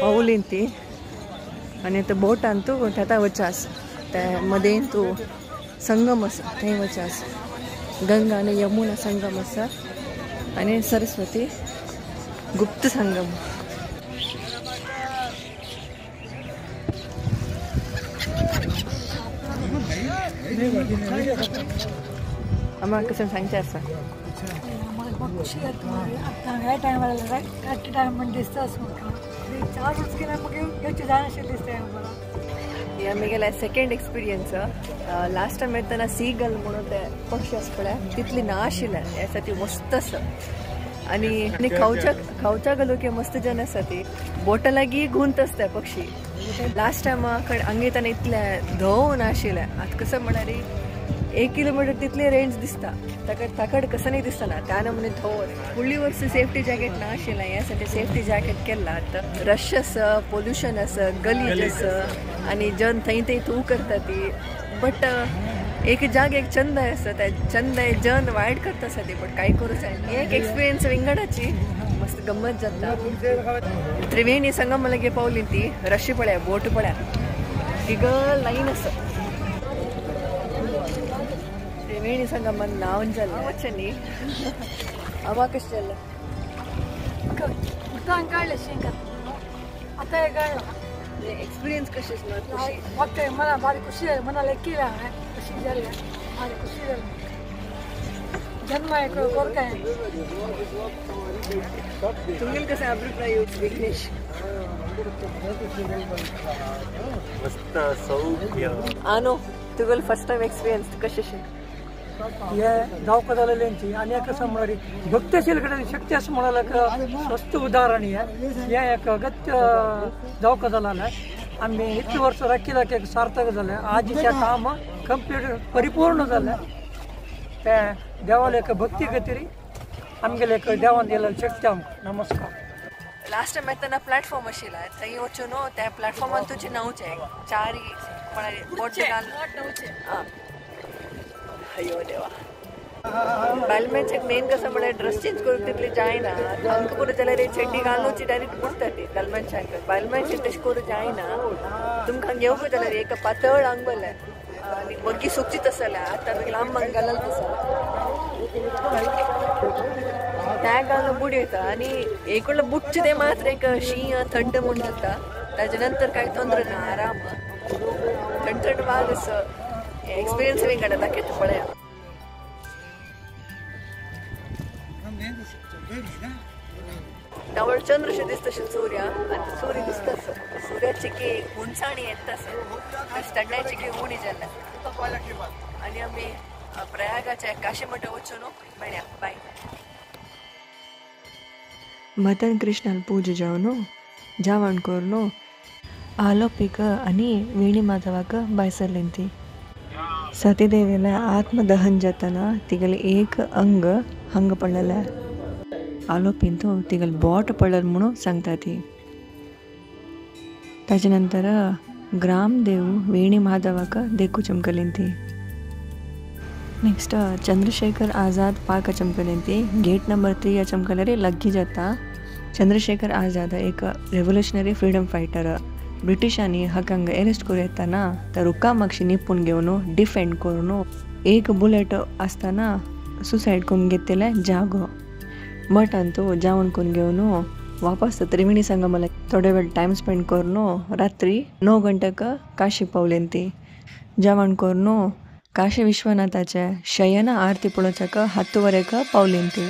पावलीन ती आणि ते बोटान तू त्याता वचास त्या मध्ये तू संगम आसा थंय वचास गंगा आणि यमुना संगम आसा आणि सरस्वती गुप्त संगम आम्हाला कसं सांगचे आसा खुशी आता ह्या टायमाला करेक्ट टायम दिसता चार वर्स केल्या मग ह्याची जाणशे दिसते आम्हाला या मी सेकंड एक्सपिरियन्स लास्ट टाइम येताना सी गल म्हणून ते पक्षी आसपळ्या तितली ना आशिल्लें यासाठी मस्त आसा आणि खावच्या गेलो की मस्त जन आसा ती बोटा लागीं गुंत आसता पक्षी लास्ट टायम हांगेताना इतले धवो नाशिल्ले आतां कसं म्हळ्यार 1 किलोमीटर तितली रेंज दिसता ताकड कसं नाही दिसतना त्या नमुने धवो फुडली वर्स सेफ्टी जॅकेट ना आशिल्लें यासाठी सेफ्टी जॅकेट केला आता रश आसा पोल्युशन आसा गलीज आसा आणि जन थंय तू करता ती बट एक जाग एक चंद आसा त्या चंद जन वायट करता आसा ती बट कांय करूच जाय एक एक्सपिरियन्स विंगडाची मस्त गंमत जाता त्रिवेणी संगम लागे पावली ती रशी पळ्या बोट पळ्या तिग लाईन आसा त्रिवेणी संगम नाव जाल्लें वचनी आवा कशें जाल्लें उदकान काडलें शेंगात आता हे काडला एक्सपिरियन्स कशें खुशी फक्त मला भारी खुशी जाली मनाला केला खुशी जाली भारी खुशी जाली जन्म एक कोरकाय तुम्ही कसं अभिप्राय विघ्नेश मस्त सौख्य आनो तुगल फर्स्ट टाइम एक्सपिरियन्स कशें हे जावका जालेल्यांची आणि एक म्हळ्यार भक्तशील कडेन शक्ती आसा म्हणाला स्वस्त उदाहरण हे एक अगत्य जावका जालें आमी इतले वर्ष राखीलाक एक सार्थक जालें आजच्या काम कंप्लीट परिपूर्ण जालें ते देवाला एक भक्ती खातीर आमगेले एक देवान दिलेली शक्ती आमकां नमस्कार लास्ट टाइम येताना प्लॅटफॉर्म आशिल्लो थंय वचून त्या प्लॅटफॉर्मान तुजें नावचें चारी म्हळ्यार बोट घाल अयो देवा बालमेंचेक मेन कसं म्हळ्यार ड्रेस चेंज करूंक तितली जायना हांगा करूं जाल्यार चड्डी घालूची डायरेक्ट बुडटा ती बालमेंचाक बालमेंचेक तशें करूं जायना तुमकां घेवंक जाल्यार एक पातळ आंगोलें आनी बग्गी सुकचीत आसलें आतां मागीर लांब घालत त्या घालून बुड येता आनी एक वेळ बुडचे ते मात्र एक शीं थंड म्हूण जाता ताजे नंतर कांय तोंदर ना आराम थंड थंड वाग आसा एक्सपिरियन्स वेगळा दाखयता पळया डावळ चंद्रशें दिसता सूर्य आतां सूर्य दिसता सूर्याची की उंचाणी येता स्टगड्याची की उणी जाल्या आनी आमी प्रयागाच्या काशीमठ वचून मेळया बाय मदन कृष्णान पूजा जावन जेवण करून आलोपिक आनी वेणी माधवाक बायसरलें ती सतीदेवीला आत्मदहन जातना तिगले एक अंग हंग पडलेलें आलोपीन तो तिगल बोट पडलें म्हणून सांगता ती ताजे नंतर ग्रामदेव वेणी माधवाक देखू चमकलें ती नेक्स्ट चंद्रशेखर आझाद पार्क चमकलें ती गेट नंबर 3 चमकल्यार लग्गी जाता चंद्रशेखर आझाद एक रेव्होल्युशनरी फ्रीडम फायटर ब्रिटिशांनी हाकांक अरेस्ट करूं येताना त्या रुकामाक्षी निपून घेवन डिफेंड करून एक बुलेट आसतना सुसायड करून घेतलें जागो मठान तो जेवण करून घेवन वापस त्रिवेणी संगमाला थोडे वेळ टायम स्पेंड करून रात्री 9 गंटेक काशी पावलें ती जेवण करून काशी विश्वनाथाचे शयन आरती पळोवच्याक 10 वरेक पावलें ती